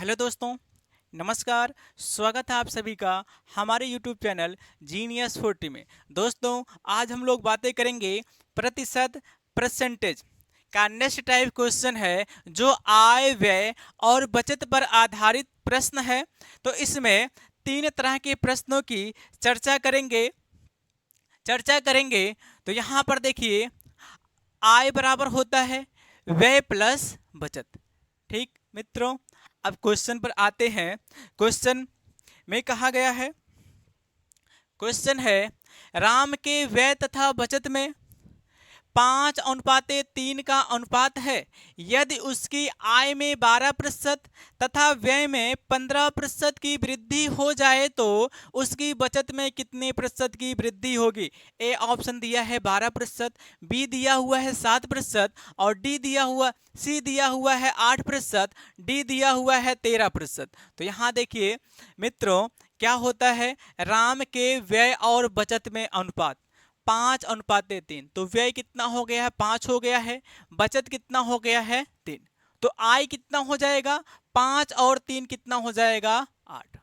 Hello दोस्तों, नमस्कार। स्वागत है आप सभी का हमारे यूट्यूब चैनल जीनियस 40 में। दोस्तों, आज हम लोग बातें करेंगे प्रतिशत परसेंटेज का। नेक्स्ट टाइप क्वेश्चन है जो आय व्यय और बचत पर आधारित प्रश्न है। तो इसमें तीन तरह के प्रश्नों की चर्चा करेंगे। तो यहाँ पर देखिए, आय बराबर होता है व्यय प्लस बचत। ठीक मित्रों, अब क्वेश्चन पर आते हैं। क्वेश्चन में कहा गया है, क्वेश्चन है राम के व्यय तथा बचत में 5:3 का अनुपात है। यदि उसकी आय में 12% तथा व्यय में 15% की वृद्धि हो जाए तो उसकी बचत में कितने प्रतिशत की वृद्धि होगी। ए ऑप्शन दिया है 12%, बी दिया हुआ है 7% और सी दिया हुआ है 8%, डी दिया हुआ है 13%। तो यहाँ देखिए मित्रों, क्या होता है, राम के व्यय और बचत में अनुपात 5:3। तो व्यय कितना हो गया है, 5 हो गया है। बचत कितना हो गया है, 3। तो आय कितना हो जाएगा, 5 और 3 कितना हो जाएगा, 8।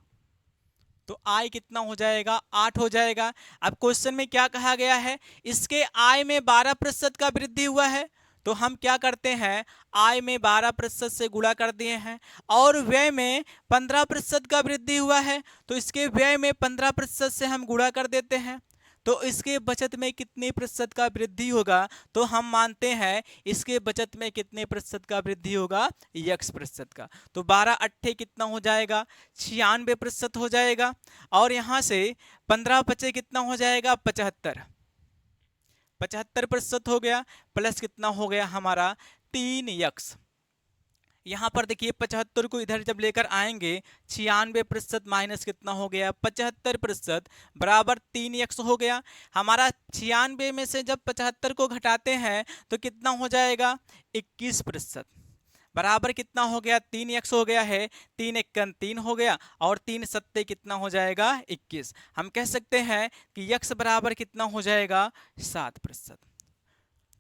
तो आय कितना हो जाएगा, 8 हो जाएगा। अब क्वेश्चन में क्या कहा गया है, इसके आय में 12% का वृद्धि हुआ है। तो हम क्या करते हैं, आय में 12% से गुणा कर दिए हैं और व्यय में 15% का वृद्धि हुआ है। तो इसके व्यय में 15% से हम गुणा कर देते हैं। तो इसके बचत में कितने प्रतिशत का वृद्धि होगा, तो हम मानते हैं इसके बचत में कितने प्रतिशत का वृद्धि होगा, x प्रतिशत का। तो 12 अट्ठे कितना हो जाएगा, 96% हो जाएगा। और यहां से 15 बचे कितना हो जाएगा, 75% हो गया। प्लस कितना हो गया हमारा, 3x। यहाँ पर देखिए 75 को इधर जब लेकर आएंगे, 96% माइनस कितना हो गया, 75% बराबर 3x हो गया हमारा। 96 में से जब 75 को घटाते हैं तो कितना हो जाएगा, 21%। बराबर कितना हो गया, 3x हो गया है। 3 एकन 3 हो गया और 3 सत्ते कितना हो जाएगा, 21। हम कह सकते हैं कि x बराबर कितना हो जाएगा, 7%।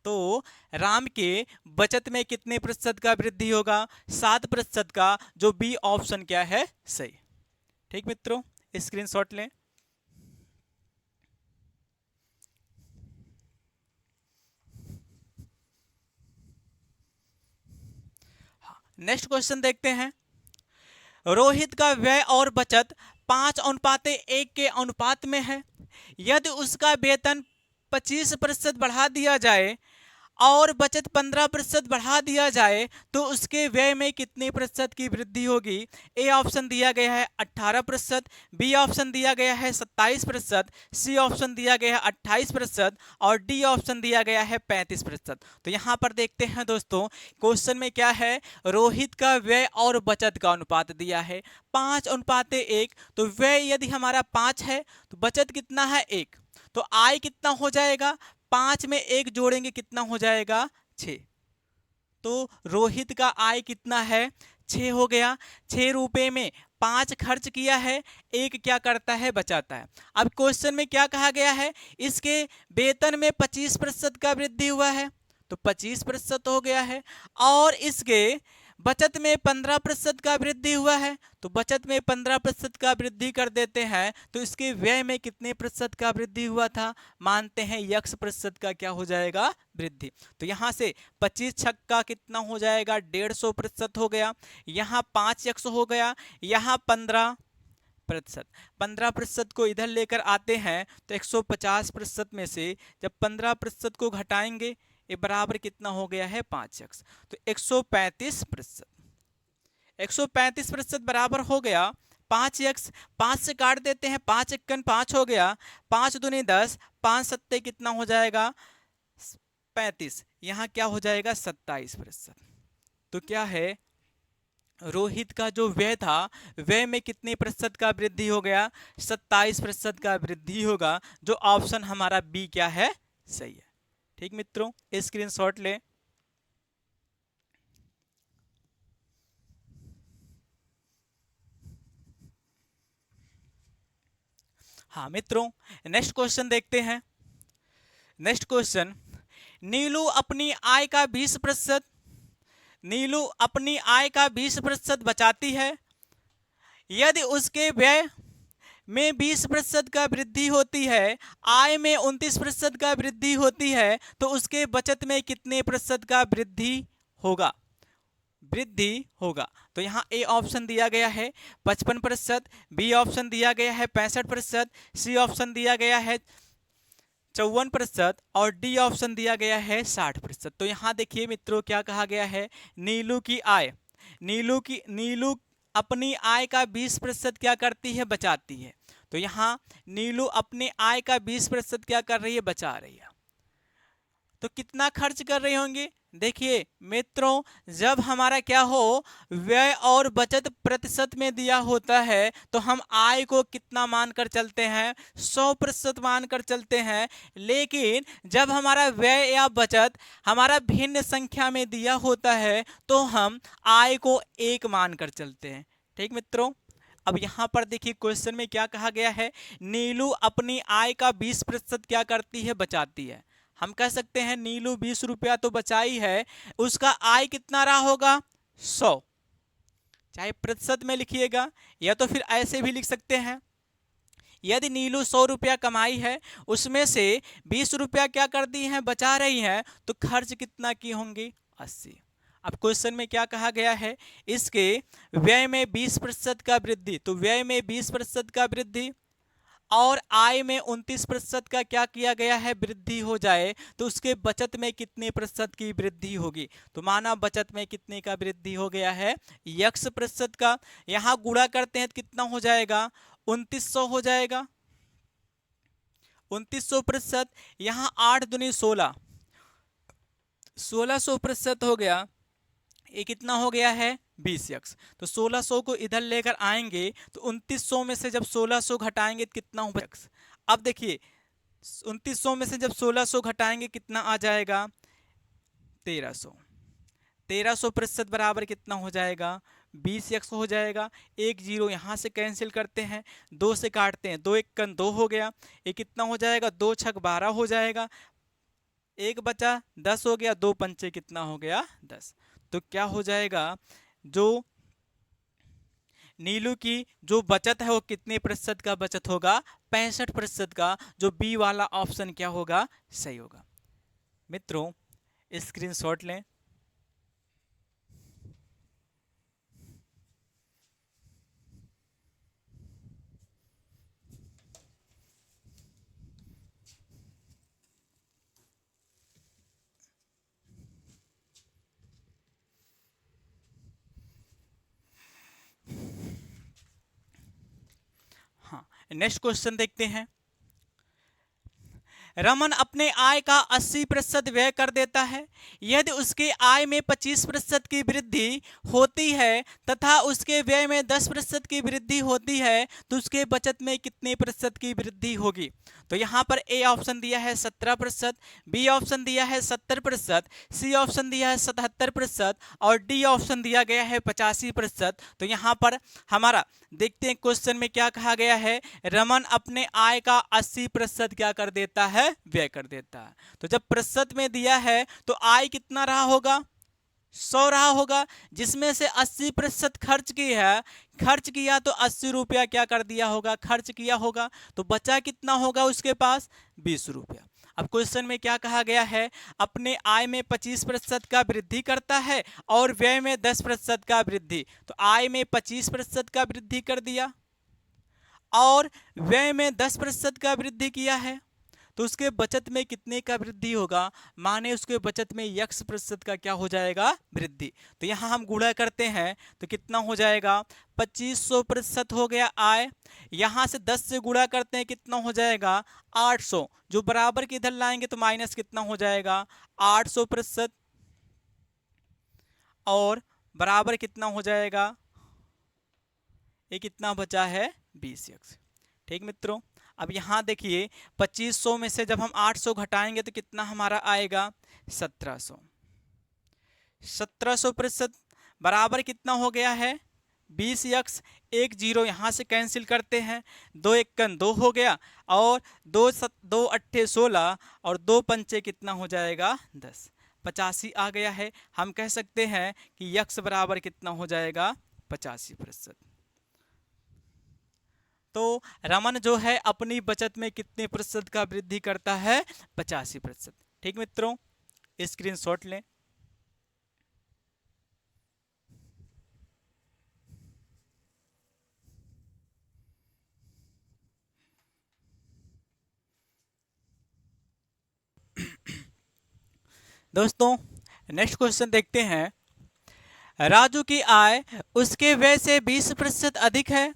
तो राम के बचत में कितने प्रतिशत का वृद्धि होगा, 7% का, जो बी ऑप्शन क्या है, सही। ठीक मित्रों, स्क्रीनशॉट लें। नेक्स्ट क्वेश्चन देखते हैं। रोहित का व्यय और बचत 5:1 के अनुपात में है। यदि उसका वेतन 25% बढ़ा दिया जाए और बचत 15% बढ़ा दिया जाए तो उसके व्यय में कितने प्रतिशत की वृद्धि होगी। ए ऑप्शन दिया गया है 18%, बी ऑप्शन दिया गया है 27%, सी ऑप्शन दिया गया है 28% और डी ऑप्शन दिया गया है 35%। तो यहाँ पर देखते हैं दोस्तों, क्वेश्चन में क्या है, रोहित का व्यय और बचत का अनुपात दिया है 5:1। तो व्यय यदि हमारा 5 है तो बचत कितना है, 1। तो आय कितना हो जाएगा, 5 में 1 जोड़ेंगे कितना हो जाएगा, 6। तो रोहित का आय कितना है, 6 हो गया। 6 रुपए में 5 खर्च किया है, 1 क्या करता है, बचाता है। अब क्वेश्चन में क्या कहा गया है, इसके वेतन में 25% का वृद्धि हुआ है। तो 25% हो गया है। और इसके बचत में 15% का वृद्धि हुआ है। तो बचत में 15% का वृद्धि कर देते हैं तो इसके व्यय में कितने प्रतिशत का वृद्धि हुआ था, मानते हैं x प्रतिशत का क्या हो जाएगा, वृद्धि। तो यहां से 25 छक्का कितना हो जाएगा, 150% हो गया। यहाँ 5x हो गया, यहाँ 15%। 15% को इधर लेकर आते हैं तो 150% में से जब 15% को घटाएंगे, ये बराबर कितना हो गया है, 5x। तो 135%। 135% बराबर हो गया 5x। 5 से काट देते हैं, 5 एकन 5 हो गया, 5 दूनी 10, 5 सत्ते कितना हो जाएगा, 35। यहाँ क्या हो जाएगा, 27%। तो क्या है, रोहित का जो व्यय था, व्यय में कितने प्रतिशत का वृद्धि हो गया, 27% का वृद्धि होगा, जो ऑप्शन हमारा बी क्या है, सही है। ठीक मित्रों, स्क्रीनशॉट ले। हाँ मित्रों, नेक्स्ट क्वेश्चन देखते हैं। नेक्स्ट क्वेश्चन, नीलू अपनी आय का 20% बचाती है यदि उसके व्यय में 20% का वृद्धि होती है, आय में 29% का वृद्धि होती है, तो उसके बचत में कितने प्रतिशत का वृद्धि होगा। तो यहाँ ए ऑप्शन दिया गया है 55%, बी ऑप्शन दिया गया है 65%, सी ऑप्शन दिया गया है 54% और डी ऑप्शन दिया गया है 60%। तो यहाँ देखिए मित्रों क्या कहा गया है, नीलू की आय, नीलू अपनी आय का 20% क्या करती है, बचाती है। तो यहाँ नीलू अपने आय का 20% क्या कर रही है, बचा रही है। तो कितना खर्च कर रहे होंगे, देखिए मित्रों, जब हमारा क्या हो, व्यय और बचत प्रतिशत में दिया होता है तो हम आय को कितना मानकर चलते हैं, 100% मानकर चलते हैं। लेकिन जब हमारा व्यय या बचत हमारा भिन्न संख्या में दिया होता है तो हम आय को 1 मानकर चलते हैं। ठीक मित्रों, अब यहां पर देखिए क्वेश्चन में क्या कहा गया है, नीलू अपनी आय का 20% क्या करती है, बचाती है। हम कह सकते हैं नीलू 20 रुपया तो बचाई है, उसका आय कितना रहा होगा, 100। चाहे प्रतिशत में लिखिएगा या तो फिर ऐसे भी लिख सकते हैं, यदि नीलू 100 रुपया कमाई है, उसमें से 20 रुपया क्या कर दी है, बचा रही है, तो खर्च कितना की होंगी, 80। अब क्वेश्चन में क्या कहा गया है, इसके व्यय में 20% का वृद्धि, तो व्यय में 20% का वृद्धि और आय में 29% का क्या किया गया है, वृद्धि हो जाए, तो उसके बचत में कितने प्रतिशत की वृद्धि होगी। तो माना बचत में कितने का वृद्धि हो गया है, x% का। यहां गुणा करते हैं तो कितना हो जाएगा, 2900 हो जाएगा, 2900%। यहां 8 दूनी 16, 1600% हो गया, ये कितना हो गया है, 20x। तो 1600 को इधर लेकर आएंगे तो 2900 में से जब 1600 घटाएंगे तो कितना होगा x। अब देखिए 2900 में से जब 1600 घटाएंगे कितना आ जाएगा, 1300। 1300% बराबर कितना हो जाएगा, 20x हो जाएगा। एक जीरो यहाँ से कैंसिल करते हैं, 2 से काटते हैं, 2 एक कन 2 हो गया, ये कितना हो जाएगा, 2 छक 12 हो जाएगा, एक बचा 10 हो गया, 2 पंचे कितना हो गया, 10। तो क्या हो जाएगा, जो नीलू की जो बचत है वो कितने प्रतिशत का बचत होगा, 65% का। जो बी वाला ऑप्शन क्या होगा, सही होगा। मित्रों स्क्रीनशॉट लें। हाँ, नेक्स्ट क्वेश्चन देखते हैं। रमन अपने आय का 80% व्यय कर देता है। यदि उसके आय में 25% की वृद्धि होती है तथा उसके व्यय में 10% की वृद्धि होती है तो उसके बचत में कितने प्रतिशत की वृद्धि होगी। तो यहाँ पर ए ऑप्शन दिया है 17%, बी ऑप्शन दिया है 70%, सी ऑप्शन दिया है 77% और डी ऑप्शन दिया गया है 85%। तो यहाँ पर हमारा देखते हैं क्वेश्चन में क्या कहा गया है, रमन अपने आय का 80% क्या कर देता है, व्यय कर देता है। तो जब प्रतिशत में दिया है तो आय कितना रहा होगा, 100 रहा होगा, जिसमें से 80% खर्च की है, खर्च किया तो 80 रुपया क्या कर दिया होगा, खर्च किया होगा। तो बचा कितना होगा उसके पास, 20 रुपया। अब क्वेश्चन में क्या कहा गया है, अपने आय में 25% का वृद्धि करता है और व्यय में 10% का वृद्धि। तो आय में 25% का वृद्धि कर दिया और व्यय में 10% का वृद्धि किया है, तो उसके बचत में कितने का वृद्धि होगा, माने उसके बचत में x% का क्या हो जाएगा, वृद्धि। तो यहां हम गुणा करते हैं तो कितना हो जाएगा, 2500% हो गया आय। यहां से 10 से गुणा करते हैं कितना हो जाएगा, 800। जो बराबर के इधर लाएंगे तो माइनस कितना हो जाएगा, 800% और बराबर कितना हो जाएगा, ये कितना बचा है, 20x। ठीक मित्रों, अब यहाँ देखिए 2500 में से जब हम 800 घटाएंगे तो कितना हमारा आएगा, 1700। 1700% बराबर कितना हो गया है, 20x। एक जीरो यहाँ से कैंसिल करते हैं, 2 एक कन 2 हो गया और 2 अट्ठे 16 और 2 पंचे कितना हो जाएगा, 10। 85 आ गया है। हम कह सकते हैं कि x बराबर कितना हो जाएगा, 85%। तो रमन जो है अपनी बचत में कितने प्रतिशत का वृद्धि करता है? 85%। ठीक मित्रों, स्क्रीनशॉट लें। दोस्तों नेक्स्ट क्वेश्चन देखते हैं। राजू की आय उसके व्यय से 20% अधिक है।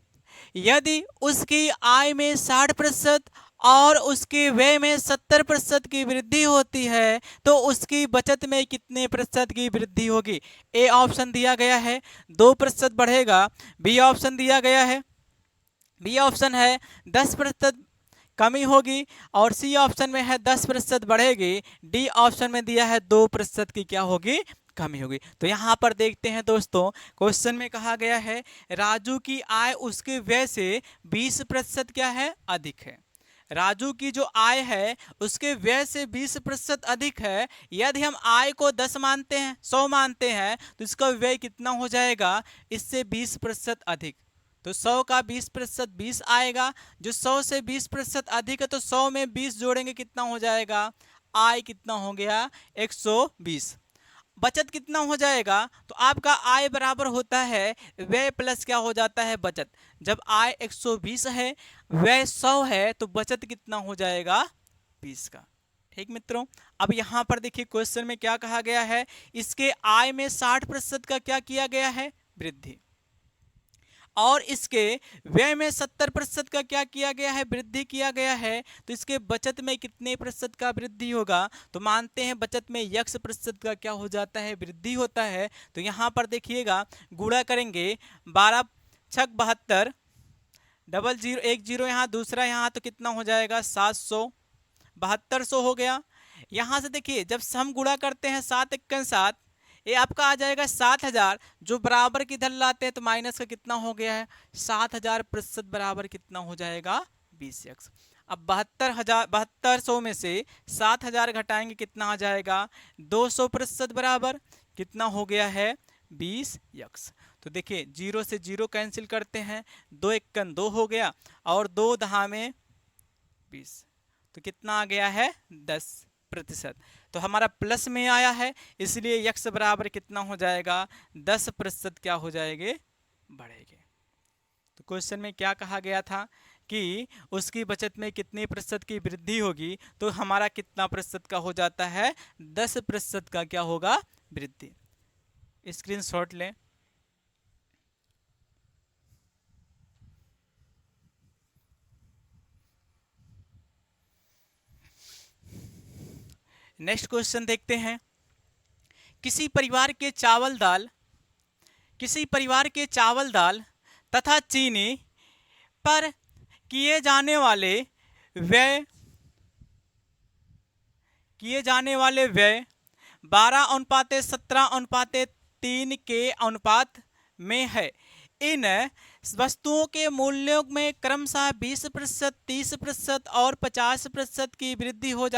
यदि उसकी आय में 60% और उसके व्यय में 70% की वृद्धि होती है तो उसकी बचत में कितने प्रतिशत की वृद्धि होगी? ए ऑप्शन दिया गया है 2% बढ़ेगा, बी ऑप्शन दिया गया है, बी ऑप्शन है 10% कमी होगी, और सी ऑप्शन में है 10% बढ़ेगी, डी ऑप्शन में दिया है 2% की क्या होगी? कमी होगी। तो यहाँ पर देखते हैं दोस्तों, क्वेश्चन में कहा गया है राजू की आय उसके व्यय से 20% क्या है? अधिक है। राजू की जो आय है उसके व्यय से 20% अधिक है। यदि हम आय को 10 मानते हैं, 100 मानते हैं, तो इसका व्यय कितना हो जाएगा? इससे 20% अधिक। तो 100 का 20% 20 आएगा, जो 100 से 20% अधिक है, तो 100 में 20 जोड़ेंगे कितना हो जाएगा? आय कितना हो गया? 120। बचत कितना हो जाएगा? तो आपका आय बराबर होता है व्यय प्लस क्या हो जाता है? बचत। जब आय 120 है, व्यय 100 है, तो बचत कितना हो जाएगा? 20 का। ठीक मित्रों, अब यहां पर देखिए क्वेश्चन में क्या कहा गया है, इसके आय में 60% का क्या किया गया है? वृद्धि, और इसके व्यय में 70% का क्या किया गया है? वृद्धि किया गया है। तो इसके बचत में कितने प्रतिशत का वृद्धि होगा? तो मानते हैं बचत में x% का क्या हो जाता है? वृद्धि होता है। तो यहाँ पर देखिएगा गुणा करेंगे, 12 छक 72, डबल जीरो एक जीरो यहाँ, दूसरा यहाँ, तो कितना हो जाएगा? 700, 7200 हो गया। यहाँ से देखिए जब हम गुणा करते हैं 7 × 7, ये आपका आ जाएगा 7000, जो बराबर किधर लाते हैं तो माइनस का कितना हो गया है? 7000% बराबर कितना हो जाएगा? 20x। अब 7200 में से 7000 घटाएंगे, कितना आ जाएगा? 200% बराबर कितना हो गया है? 20x। तो देखिए 0 से 0 कैंसिल करते हैं, 2 × 2 हो गया, और 2 दहा में 20, तो कितना आ गया है? 10%। तो हमारा प्लस में आया है, इसलिए यक्स बराबर कितना हो जाएगा? 10% क्या हो जाएंगे? बढ़ेंगे। तो क्वेश्चन में क्या कहा गया था कि उसकी बचत में कितने प्रतिशत की वृद्धि होगी? तो हमारा कितना प्रतिशत का हो जाता है? 10% का क्या होगा? वृद्धि। स्क्रीनशॉट लें। नेक्स्ट क्वेश्चन देखते हैं। किसी परिवार के चावल दाल तथा चीनी पर किए जाने वाले व्यय 12:17:3 के अनुपात में है। इन वस्तुओं के मूल्यों में क्रमशः 20%, 30% और 50% की वृद्धि हो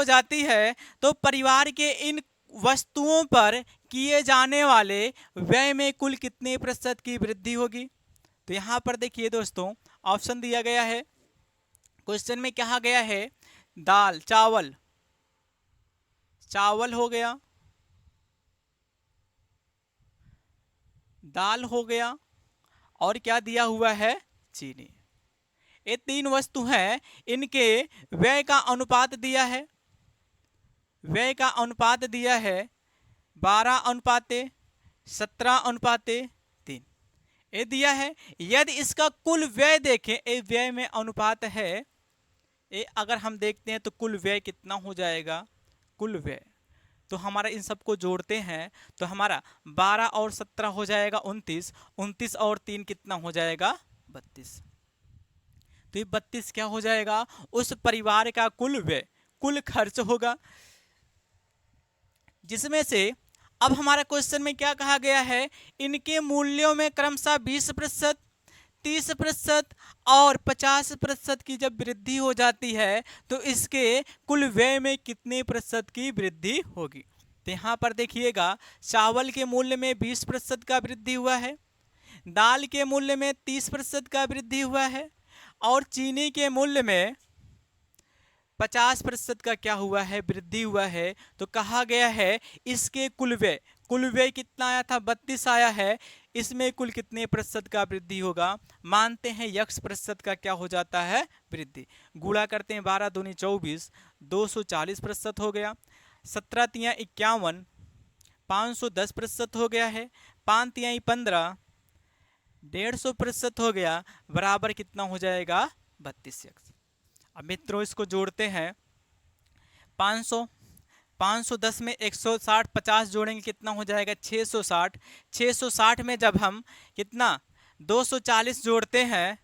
जाती है। तो परिवार के इन वस्तुओं पर किए जाने वाले व्यय में कुल कितने प्रतिशत की वृद्धि होगी? तो यहां पर देखिए दोस्तों, ऑप्शन दिया गया है। क्वेश्चन में कहा गया है दाल, चावल हो गया, दाल हो गया, और क्या दिया हुआ है? चीनी। ये 3 वस्तु हैं, इनके व्यय का अनुपात दिया है। 12:17:3 ये दिया है। यदि इसका कुल व्यय देखें, ये व्यय में अनुपात है, ये अगर हम देखते हैं तो कुल व्यय कितना हो जाएगा? कुल व्यय, तो हमारा इन सबको जोड़ते हैं तो हमारा 12 और 17 हो जाएगा 29, 29 और 3 कितना हो जाएगा? 32। तो ये 32 क्या हो जाएगा? उस परिवार का कुल व्यय, कुल खर्च होगा, जिसमें से अब हमारा क्वेश्चन में क्या कहा गया है? इनके मूल्यों में क्रमशः 20%, 30% और 50% की जब वृद्धि हो जाती है तो इसके कुल व्यय में कितने प्रतिशत की वृद्धि होगी? तो यहाँ पर देखिएगा चावल के मूल्य में 20% का वृद्धि हुआ है, दाल के मूल्य में 30% का वृद्धि हुआ है और चीनी के मूल्य में 50% का क्या हुआ है, वृद्धि हुआ है। तो कहा गया है इसके कुल व्यय कितना आया था, 32 आया है, इसमें कुल कितने प्रतिशत का वृद्धि होगा। मानते हैं x% का क्या हो जाता है, वृद्धि। गुणा करते हैं 12 दूनी 24, 240% हो गया। 17 तिया 51, 510% हो गया है। 5 तिहाई 15, 150% हो गया, बराबर कितना हो जाएगा, 32x। अब मित्रों इसको जोड़ते हैं, 500, 510 में 160, 50 जोड़ेंगे कितना हो जाएगा, 660। 660 में जब हम कितना 240 जोड़ते हैं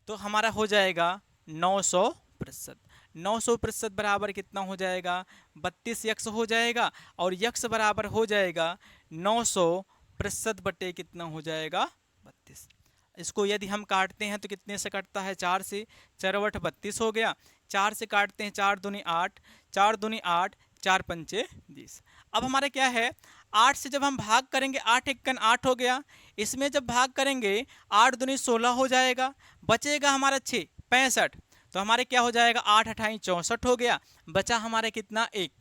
तो हमारा हो जाएगा 900%। 900% बराबर कितना हो जाएगा, 32 यक्स हो जाएगा। और यक्स बराबर हो जाएगा 900% बटे कितना हो जाएगा, 32। इसको यदि हम काटते हैं तो कितने से कटता है, 4 से। 4 × 32 हो गया। 4 से काटते हैं, 4 दूनी 8, 4 दूनी 8, 4 पंचे 20। अब हमारा क्या है, 8 से जब हम भाग करेंगे, 8 एकन 8 हो गया। इसमें जब भाग करेंगे 8 दूनी 16 हो जाएगा, बचेगा हमारा 6, 65। तो हमारे क्या हो जाएगा, 8 अठाई 64 हो गया। बचा हमारा कितना, 1।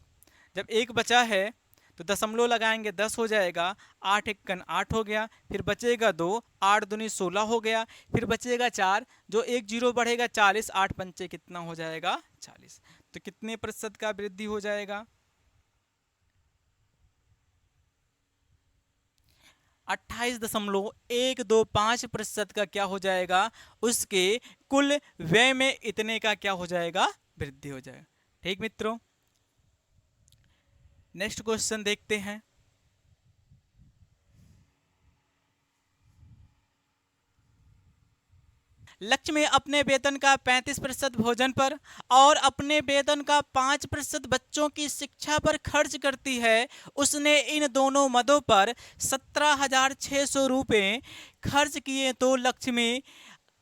जब 1 बचा है तो दशमलव लगाएंगे, 10 हो जाएगा। 8 एकन 8 हो गया, फिर बचेगा 2, 8 दूनी 16 हो गया, फिर बचेगा 4, जो 1 जीरो बढ़ेगा 40, 8 पंचे कितना हो जाएगा, 40। तो कितने प्रतिशत का वृद्धि हो जाएगा, 28.125% का क्या हो जाएगा, उसके कुल व्यय में इतने का क्या हो जाएगा, वृद्धि हो जाएगा। ठीक मित्रों, नेक्स्ट क्वेश्चन देखते हैं। लक्ष्मी अपने वेतन का 35% भोजन पर और अपने वेतन का 5% बच्चों की शिक्षा पर खर्च करती है। उसने इन दोनों मदों पर 17,600 रुपये खर्च किए तो लक्ष्मी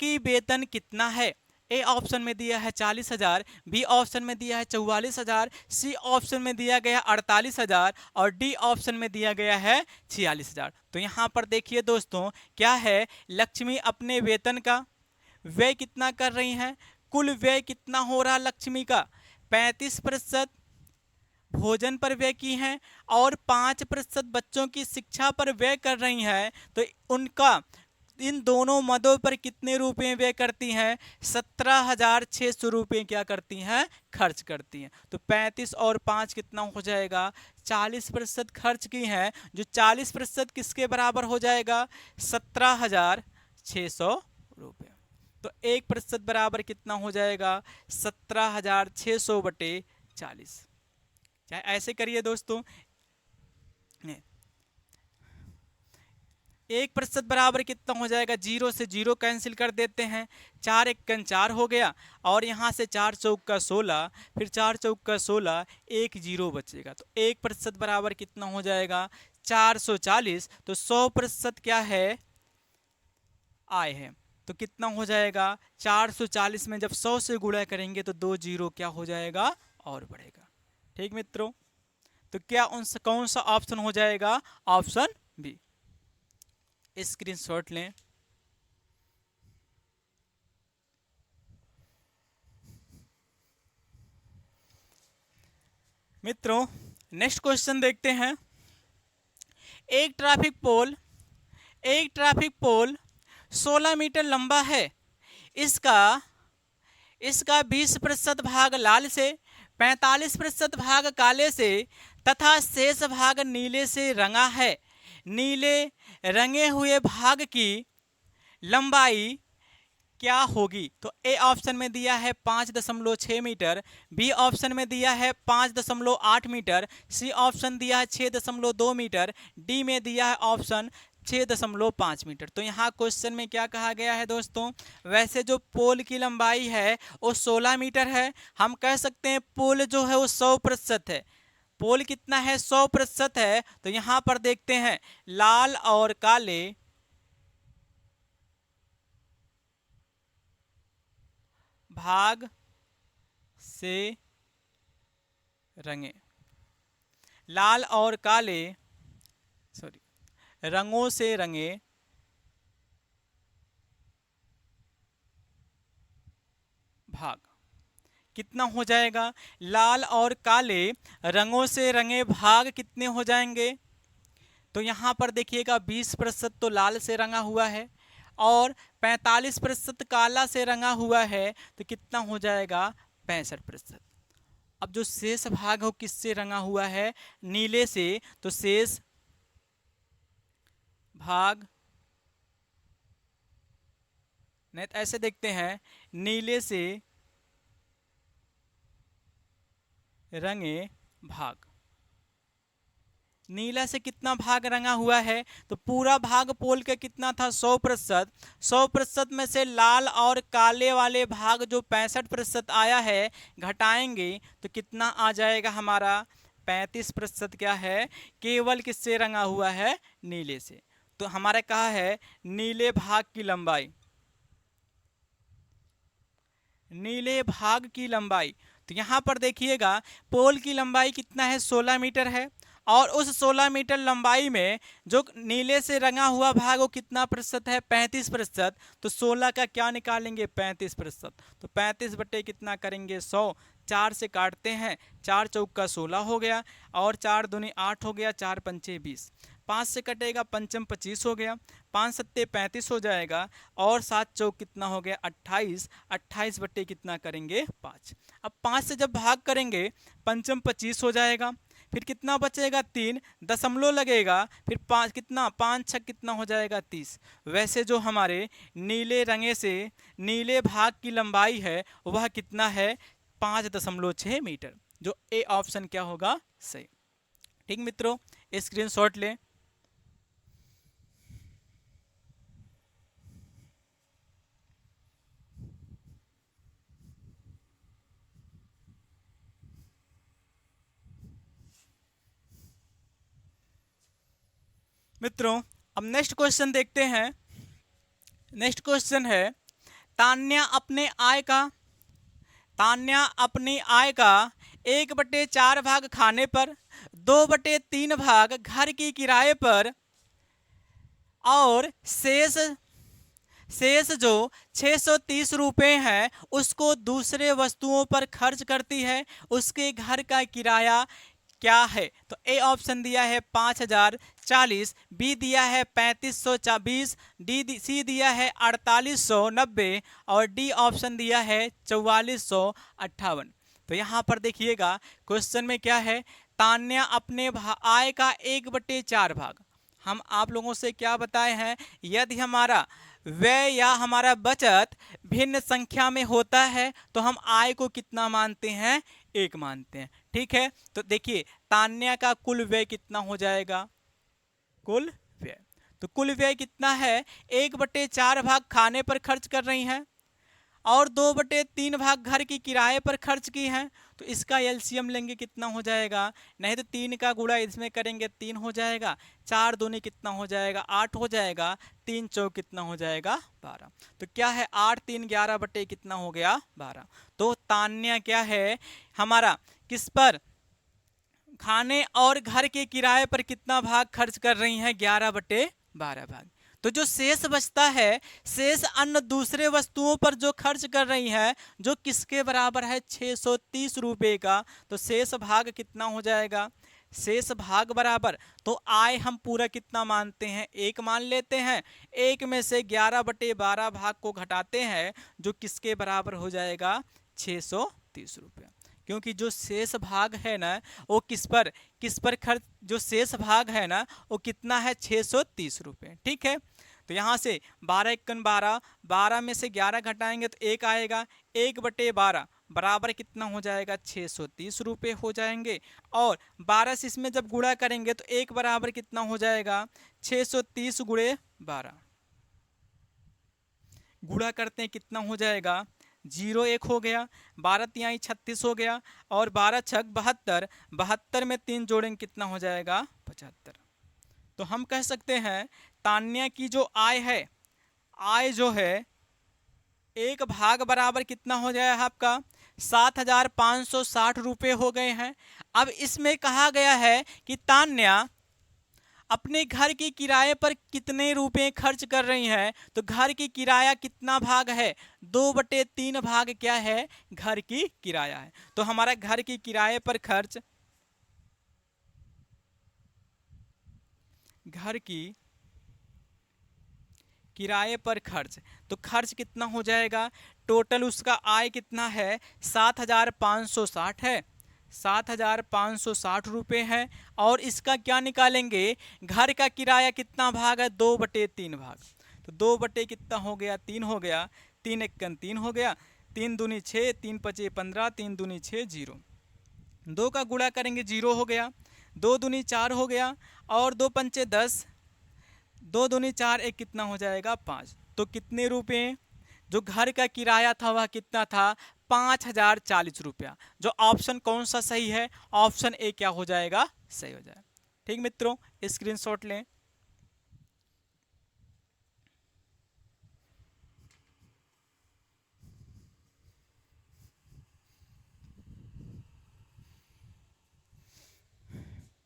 की वेतन कितना है। ए ऑप्शन में दिया है 40,000, बी ऑप्शन में दिया है 44,000, सी ऑप्शन में दिया गया 48,000 और डी ऑप्शन में दिया गया है 46,000। तो यहाँ पर देखिए दोस्तों, क्या है, लक्ष्मी अपने वेतन का व्यय कितना कर रही हैं, कुल व्यय कितना हो रहा लक्ष्मी का, 35% भोजन पर व्यय की हैं और 5% बच्चों की शिक्षा पर व्यय कर रही हैं। तो उनका इन दोनों मदों पर कितने रुपए व्यय करती हैं, 17,600 रुपये क्या करती हैं, खर्च करती हैं। तो 35 और 5 कितना हो जाएगा, 40% खर्च की हैं, जो 40% किसके बराबर हो जाएगा, 17,600 रुपये। तो 1% बराबर कितना हो जाएगा, 17,600 बटे 40। चाहे ऐसे करिए दोस्तों, 1% बराबर कितना हो जाएगा, 0 से 0 कैंसिल कर देते हैं, 4 एकन 4 हो गया और यहाँ से 4 चौका 16, फिर 4 चौका 16, 1 जीरो बचेगा। तो 1% बराबर कितना हो जाएगा, 440। तो 100% क्या है, आय है। तो कितना हो जाएगा, 440 में जब 100 से गुणा करेंगे तो 2 जीरो क्या हो जाएगा, और बढ़ेगा। ठीक मित्रों, तो क्या कौन सा ऑप्शन हो जाएगा, ऑप्शन बी। स्क्रीनशॉट लें। मित्रों नेक्स्ट क्वेश्चन देखते हैं। एक ट्रैफिक पोल 16 मीटर लंबा है। इसका इसका 20% भाग लाल से, 45% भाग काले से तथा शेष भाग नीले से रंगा है। नीले रंगे हुए भाग की लंबाई क्या होगी। तो ए ऑप्शन में दिया है 5.6 मीटर, बी ऑप्शन में दिया है 5.8 मीटर, सी ऑप्शन दिया है 6.2 मीटर, डी में दिया है ऑप्शन 6.5 मीटर। तो यहाँ क्वेश्चन में क्या कहा गया है दोस्तों, वैसे जो पोल की लंबाई है वो 16 मीटर है। हम कह सकते हैं पोल जो है वो 100% है। पोल कितना है, 100% है। तो यहाँ पर देखते हैं लाल और काले भाग से रंगे, लाल और काले रंगों से रंगे कितना हो जाएगा, लाल और काले रंगों से रंगे भाग कितने हो जाएंगे। तो यहाँ पर देखिएगा 20% तो लाल से रंगा हुआ है और 45% काला से रंगा हुआ है, तो कितना हो जाएगा 65%। अब जो शेष भाग हो किससे रंगा हुआ है, नीले से, तो शेष भाग नहीं तो ऐसे देखते हैं, नीले से रंगे भाग, नीला से कितना भाग रंगा हुआ है, तो पूरा भाग पोल का कितना था 100%। 100% में से लाल और काले वाले भाग जो 65% आया है घटाएंगे तो कितना आ जाएगा हमारा 35% क्या है, केवल किससे रंगा हुआ है, नीले से। तो हमारा कहा है नीले भाग की लंबाई, नीले भाग की लंबाई, तो यहाँ पर देखिएगा पोल की लंबाई कितना है 16 मीटर है और उस 16 मीटर लंबाई में जो नीले से रंगा हुआ भाग वो कितना प्रतिशत है, 35%। तो 16 का क्या निकालेंगे, 35%। तो 35 बटे कितना करेंगे 100, 4 से काटते हैं, 4 चौका 16 हो गया और 4 दूनी 8 हो गया, 4 पंचे 20, 5 से कटेगा पंचम 25 हो गया, 5 सत्ते 35 हो जाएगा और 7 चौक कितना हो गया 28, 28 बटे कितना करेंगे 5। अब 5 से जब भाग करेंगे पंचम 25 हो जाएगा, फिर कितना बचेगा 3, दशमलव लगेगा, फिर 5 कितना 5 छक कितना हो जाएगा 30। वैसे जो हमारे नीले रंगे से नीले भाग की लंबाई है वह कितना है 5.6 मीटर, जो ए ऑप्शन क्या होगा सही। ठीक मित्रों, स्क्रीनशॉट लें। मित्रों अब नेक्स्ट क्वेश्चन देखते हैं। नेक्स्ट क्वेश्चन है तान्या अपनी आय का 1/4 भाग खाने पर, 2/3 भाग घर की किराए पर और शेष जो 630 रुपये हैं उसको दूसरे वस्तुओं पर खर्च करती है, उसके घर का किराया क्या है। तो ए ऑप्शन दिया है 5040, बी दिया है 3520, सी दिया है 4890 और डी ऑप्शन दिया है 4458। तो यहाँ पर देखिएगा क्वेश्चन में क्या है, तान्या अपने आय का 1/4 भाग, हम आप लोगों से क्या बताए हैं, यदि हमारा व्यय या हमारा बचत भिन्न संख्या में होता है तो हम आय को कितना मानते हैं, 1 मानते हैं। ठीक है, तो देखिए तान्या का कुल व्यय कितना हो जाएगा, कुल व्यय, तो कुल व्यय कितना है, 1/4 भाग खाने पर खर्च कर रही हैं और 2/3 भाग घर की किराए पर खर्च की हैं, तो इसका एलसीएम लेंगे कितना हो जाएगा, नहीं तो 3 का गुणा इसमें करेंगे 3 हो जाएगा, 4 दूनी कितना हो जाएगा 8 हो जाएगा, 3 चौक कितना हो जाएगा 12। तो क्या है 8 3 11 बटे कितना हो गया 12। तो तान्या क्या है हमारा किस पर, खाने और घर के किराए पर कितना भाग खर्च कर रही हैं, 11/12 भाग। तो जो शेष बचता है, शेष अन्य दूसरे वस्तुओं पर जो खर्च कर रही है जो किसके बराबर है 630 रुपये का, तो शेष भाग कितना हो जाएगा, शेष भाग बराबर, तो आय हम पूरा कितना मानते हैं 1 मान लेते हैं, 1 में से 11/12 भाग को घटाते हैं जो किसके बराबर हो जाएगा 630 रुपये, क्योंकि जो शेष भाग है ना वो किस पर खर्च, जो शेष भाग है ना वो कितना है 630 रुपये। ठीक है, तो यहाँ से 12 × 12, 12 में से 11 घटाएंगे तो 1 आएगा, 1/12 बराबर कितना हो जाएगा 630 रुपये हो जाएंगे, और 12 से इसमें जब गुणा करेंगे तो 1 बराबर कितना हो जाएगा 630 × 12, गुणा करते हैं कितना हो जाएगा 0 1 हो गया, 12 तिहाई 36 हो गया और 12 छक 72, 72 में 3 जोड़ेंगे कितना हो जाएगा 75। तो हम कह सकते हैं तान्या की जो आय है, आय जो है 1 भाग बराबर कितना हो जाएगा आपका 7560 रुपये हो गए हैं। अब इसमें कहा गया है कि तान्या अपने घर की किराए पर कितने रुपए खर्च कर रही हैं, तो घर की किराया कितना भाग है, 2/3 भाग क्या है, घर की किराया है। तो हमारा घर की किराए पर खर्च, घर की किराए पर खर्च, तो खर्च कितना हो जाएगा, टोटल उसका आय कितना है, 7,560 है, 7,560 रुपये है। और इसका क्या निकालेंगे, घर का किराया कितना भाग है, 2/3 भाग। तो 2 कितना हो गया, 3 हो गया, 3 एकन 3 हो गया, 3 दूनी 6, 3 पचे 15, 3 दूनी 6, 0। 2 का गुणा करेंगे 0 हो गया, 2 दूनी 4 हो गया, और 2 पंचे 10, 2 दूनी 4, एक कितना हो जाएगा, 5। तो कितने रुपए, जो घर का किराया था वह कितना था, 5,040 रुपया। जो ऑप्शन कौन सा सही है, ऑप्शन ए क्या हो जाएगा, सही हो जाएगा। ठीक मित्रों, स्क्रीनशॉट लें।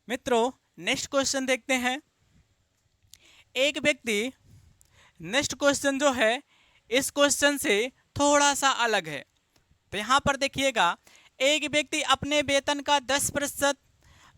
मित्रों नेक्स्ट क्वेश्चन देखते हैं। एक व्यक्ति, नेक्स्ट क्वेश्चन जो है इस क्वेश्चन से थोड़ा सा अलग है। तो यहां पर देखिएगा, एक व्यक्ति अपने वेतन का 10%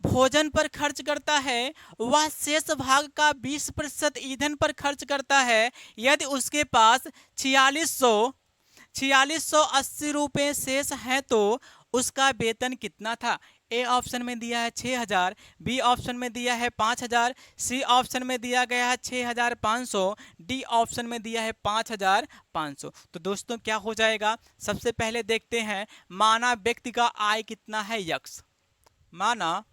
भोजन पर खर्च करता है, वह शेष भाग का 20% ईंधन पर खर्च करता है। यदि उसके पास 4680 रुपये शेष हैं तो उसका वेतन कितना था। ए ऑप्शन में दिया है 6,000, बी ऑप्शन में दिया है 5,000, सी ऑप्शन में दिया गया है 6,500, डी ऑप्शन में दिया है 5,500। तो दोस्तों क्या हो जाएगा, सबसे पहले देखते हैं माना व्यक्ति का आय कितना है, यक्स। माना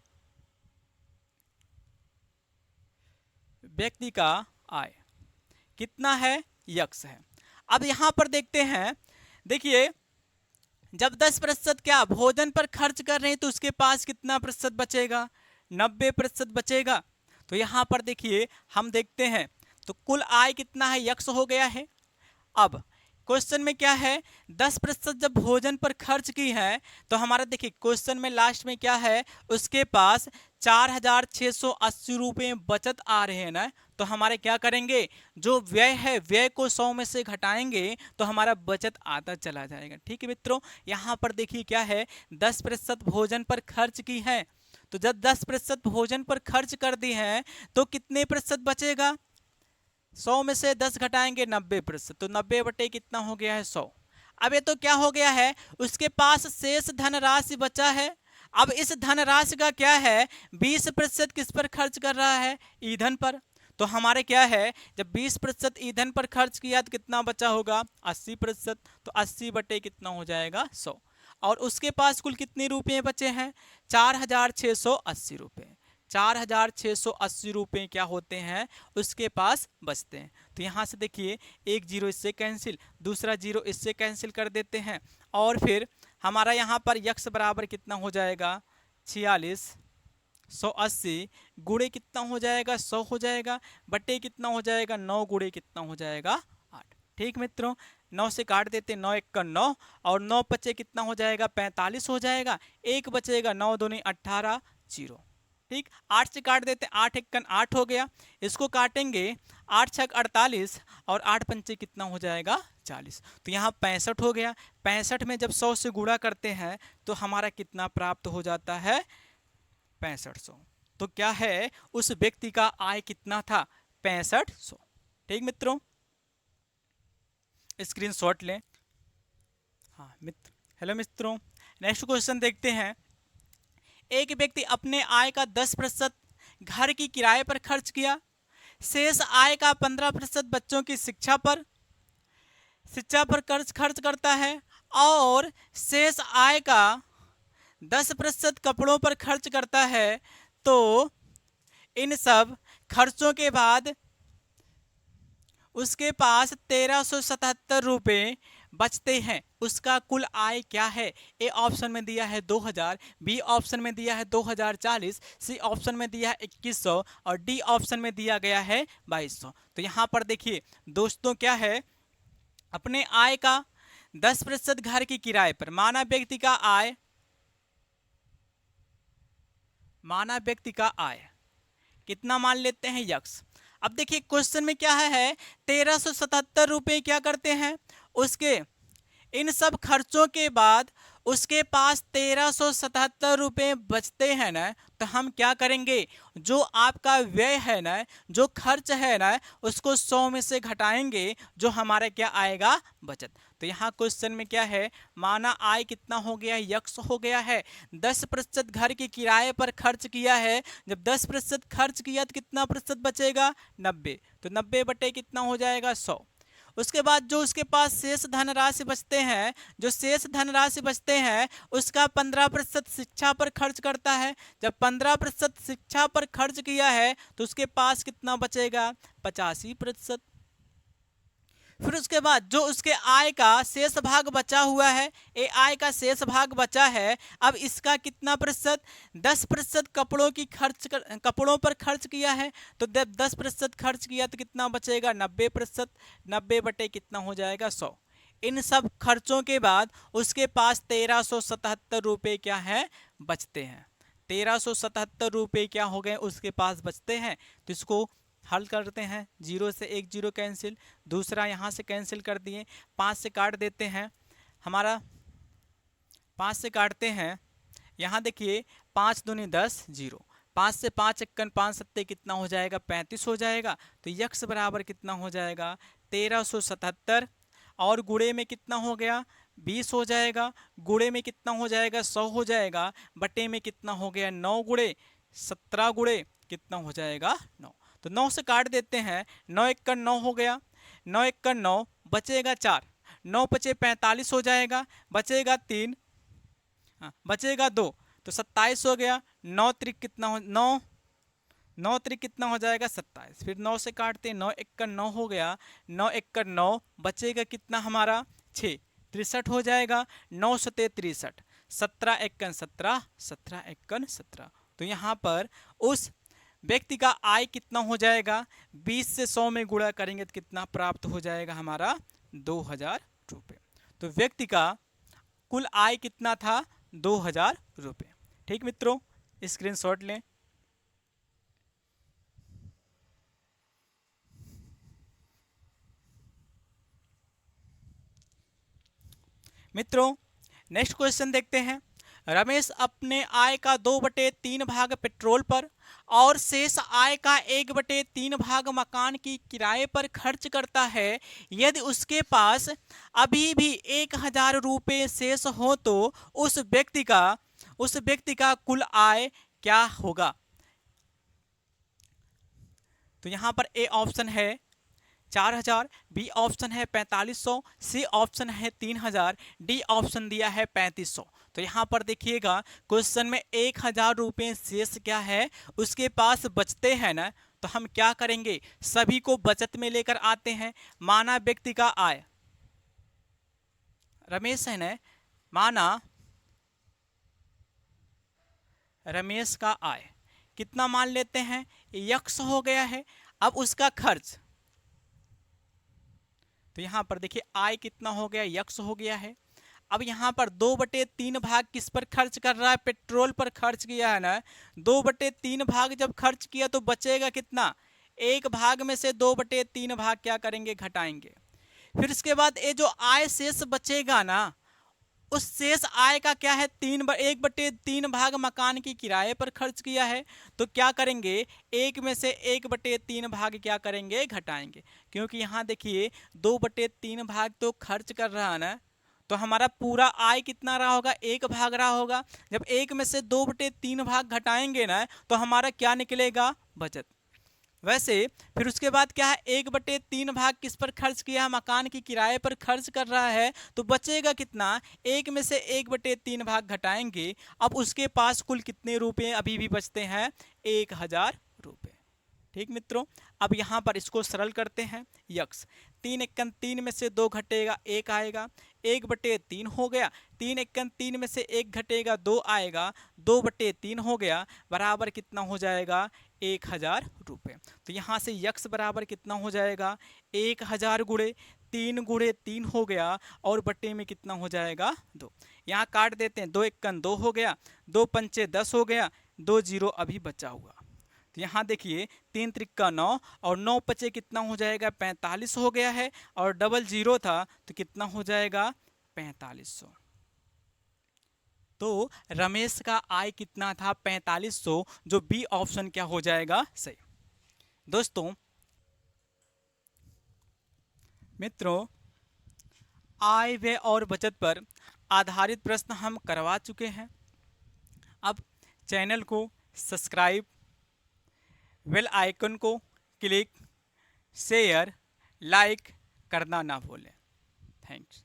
व्यक्ति का आय कितना है, यक्स है। अब यहां पर देखते हैं, देखिए जब 10% क्या भोजन पर खर्च कर रहे हैं तो उसके पास कितना प्रतिशत बचेगा, 90% बचेगा। तो यहां पर देखिए हम देखते हैं, तो कुल आय कितना है, यक्स हो गया है। अब क्वेश्चन में क्या है, 10% जब भोजन पर खर्च की है, तो हमारा देखिए क्वेश्चन में लास्ट में क्या है, उसके पास 4,680 रुपये बचत आ रहे हैं ना। तो हमारे क्या करेंगे, जो व्यय है व्यय को 100 में से घटाएंगे तो हमारा बचत आता चला जाएगा। ठीक है मित्रों, यहाँ पर देखिए क्या है, 10% भोजन पर खर्च की है, तो जब 10% भोजन पर खर्च कर दी है तो कितने प्रतिशत बचेगा, 100 में से 10 घटाएंगे 90%, तो 90 बटे कितना हो गया है, 100। अब ये तो क्या हो गया है, उसके पास शेष धनराशि बचा है। अब इस धनराशि का क्या है, 20% किस पर खर्च कर रहा है, ईंधन पर। तो हमारे क्या है, जब 20% ईंधन पर खर्च किया तो कितना बचा होगा, 80%। तो 80 बटे कितना हो जाएगा, 100। और उसके पास कुल कितने रुपये बचे हैं, 4,680 रुपये। 4,680 रुपये क्या होते हैं, उसके पास बचते हैं। तो यहाँ से देखिए एक जीरो इससे कैंसिल, दूसरा जीरो इससे कैंसिल कर देते हैं, और फिर हमारा यहाँ पर यक्स बराबर कितना हो जाएगा, 4680 गुणे कितना हो जाएगा, 100 हो जाएगा, बटे कितना हो जाएगा, 9 गुणे कितना हो जाएगा, 8। ठीक मित्रों, 9 से काट देते, 9 एक का 9, और 9 बचे कितना हो जाएगा, 45 हो जाएगा, एक बचेगा, 9 दूनी 18, 0। ठीक, 8 से काट देते, 8 एक 8 हो गया, इसको काटेंगे, 8 छक 48, और 8 पंचे कितना हो जाएगा, 40। तो यहाँ 65 हो गया। 65 में जब 100 से गुणा करते हैं तो हमारा कितना प्राप्त हो जाता है, 6500। तो क्या है, उस व्यक्ति का आय कितना था, 6500। ठीक मित्रों, स्क्रीनशॉट लें। हाँ मित्र, हेलो मित्रों, नेक्स्ट क्वेश्चन देखते हैं। एक व्यक्ति अपने आय का 10% घर की किराए पर खर्च किया, शेष आय का 15% बच्चों की शिक्षा पर खर्च करता है, और शेष आय का 10% कपड़ों पर खर्च करता है। तो इन सब खर्चों के बाद उसके पास 1,377 रुपये बचते हैं। उसका कुल आय क्या है, ए ऑप्शन में दिया है 2,000, बी ऑप्शन में दिया है 2,040, सी ऑप्शन में दिया है 2,100, और डी ऑप्शन में दिया गया है 2,200। तो यहाँ पर देखिए दोस्तों क्या है, अपने आय का 10% घर की किराए पर, माना व्यक्ति का आय कितना मान लेते हैं यक्स। अब देखिए क्वेश्चन में क्या है 1377 रुपये क्या करते हैं, उसके इन सब खर्चों के बाद उसके पास 1377 रुपये बचते हैं ना, तो हम क्या करेंगे, जो आपका व्यय है ना, जो खर्च है ना, उसको 100 में से घटाएंगे, जो हमारा क्या आएगा, बचत। तो यहाँ क्वेश्चन में क्या है, माना आय कितना हो गया है, यक्स हो गया है। 10% घर के किराए पर खर्च किया है, जब 10% खर्च किया तो कितना प्रतिशत बचेगा, 90। तो 90 बटे कितना हो जाएगा, 100। उसके बाद जो उसके पास शेष धनराशि बचते हैं, जो शेष धनराशि बचते हैं उसका 15% शिक्षा पर खर्च करता है। जब 15% शिक्षा पर खर्च किया है तो उसके पास कितना बचेगा, 85%। फिर उसके बाद जो उसके आय का शेष भाग बचा हुआ है, ये आय का शेष भाग बचा है, अब इसका कितना प्रतिशत, 10% कपड़ों पर खर्च किया है, तो 10% खर्च किया तो कितना बचेगा, 90%। 90 बटे कितना हो जाएगा, 100। इन सब खर्चों के बाद उसके पास 1377 रुपये क्या है, बचते हैं। 1377 रुपये क्या हो गए, उसके पास बचते हैं। तो इसको हल करते हैं, 0 से 1 0 कैंसिल, दूसरा यहाँ से कैंसिल कर दिए, 5 से काट देते हैं, हमारा 5 से काटते हैं, यहाँ देखिए 5 दूनी 10 0, 5 से 5 1 5 7 कितना हो जाएगा, 35 हो जाएगा। तो यक्स बराबर कितना हो जाएगा, 1377, और गुणे में कितना हो गया, 20 हो जाएगा, गुणे में कितना हो जाएगा, 100 हो जाएगा, बटे में कितना हो गया, 9 गुणे 17 गुणे कितना हो जाएगा, 9। तो 9 से काट देते हैं, 9 1 9 हो गया, 9 1 9, बचेगा 4, 9 पचे 45 हो जाएगा, बचेगा 3, बचेगा 2, तो 27 हो गया। 9 त्रिक कितना हो, 9 त्रिक कितना हो जाएगा, 27। फिर 9 से काटते हैं, 9 1 9 हो गया, 9 1 9, बचेगा कितना हमारा, 6, 63 हो जाएगा, 9 सते 63, 17 1 17, 17 1 17। तो यहाँ पर उस व्यक्ति का आय कितना हो जाएगा, 20 से 100 में गुणा करेंगे तो कितना प्राप्त हो जाएगा हमारा, 2000 रुपये। तो व्यक्ति का कुल आय कितना था, 2000 रुपये। ठीक मित्रों, स्क्रीनशॉट लें। मित्रों नेक्स्ट क्वेश्चन देखते हैं। रमेश अपने आय का 2/3 भाग पेट्रोल पर और शेष आय का 1/3 भाग मकान की किराए पर खर्च करता है। यदि उसके पास अभी भी 1000 रुपये शेष हो तो उस व्यक्ति का कुल आय क्या होगा। तो यहाँ पर ए ऑप्शन है 4000, बी ऑप्शन है 4500, सी ऑप्शन है 3000, डी ऑप्शन दिया है 3500। तो यहाँ पर देखिएगा क्वेश्चन में 1000 रुपये शेष क्या है, उसके पास बचते हैं ना, तो हम क्या करेंगे, सभी को बचत में लेकर आते हैं। माना व्यक्ति का आय, रमेश है ना, माना रमेश का आय कितना मान लेते हैं, यक्स हो गया है। अब उसका खर्च, तो यहाँ पर देखिए आय कितना हो गया, यक्स हो गया है। अब यहाँ पर 2/3 भाग किस पर खर्च कर रहा है, पेट्रोल पर खर्च किया है ना। 2/3 भाग जब खर्च किया तो बचेगा कितना, एक भाग में से 2/3 भाग क्या करेंगे, घटाएंगे। फिर इसके बाद ये जो आय शेष बचेगा ना, उस शेष आय का क्या है, 1/3 भाग मकान की किराए पर खर्च किया है, तो क्या करेंगे, एक में से 1/3 भाग क्या करेंगे, घटाएंगे। क्योंकि यहाँ देखिए 2/3 भाग तो खर्च कर रहा है ना, तो हमारा पूरा आय कितना रहा होगा, 1 भाग रहा होगा। जब 1 में से 2/3 भाग घटाएंगे ना, तो हमारा क्या निकलेगा, बचत। वैसे फिर उसके बाद क्या है, 1/3 भाग किस पर खर्च किया है, मकान की किराए पर खर्च कर रहा है, तो बचेगा कितना, 1 में से 1/3 भाग घटाएंगे। अब उसके पास कुल कितने रुपए अभी भी बचते हैं, 1000 रुपये। ठीक मित्रों, अब यहाँ पर इसको सरल करते हैं। यक्स 3 1 3 में से 2 घटेगा 1 आएगा, 1/3 हो गया। 3 1 3 में से 1 घटेगा 2 आएगा, 2/3 हो गया, बराबर कितना हो जाएगा, 1000 रुपये। तो यहाँ से यक्स बराबर कितना हो जाएगा, 1000 गुणे 3 गुणे 3 हो गया, और बटे में कितना हो जाएगा, 2। यहाँ काट देते हैं, 2 1 2 हो गया, 2 पंचे 10 हो गया, 2 0 अभी बचा हुआ। तो यहाँ देखिए 3 त्रिक्का 9 और 9 पचे कितना हो जाएगा 45 हो गया है, और डबल जीरो था तो कितना हो जाएगा 4500। तो रमेश का आय कितना था 4500, जो बी ऑप्शन क्या हो जाएगा सही। दोस्तों मित्रों, आय व्यय और बचत पर आधारित प्रश्न हम करवा चुके हैं। अब चैनल को सब्सक्राइब, बेल आइकन को क्लिक, शेयर, लाइक करना ना भूलें। थैंक्स।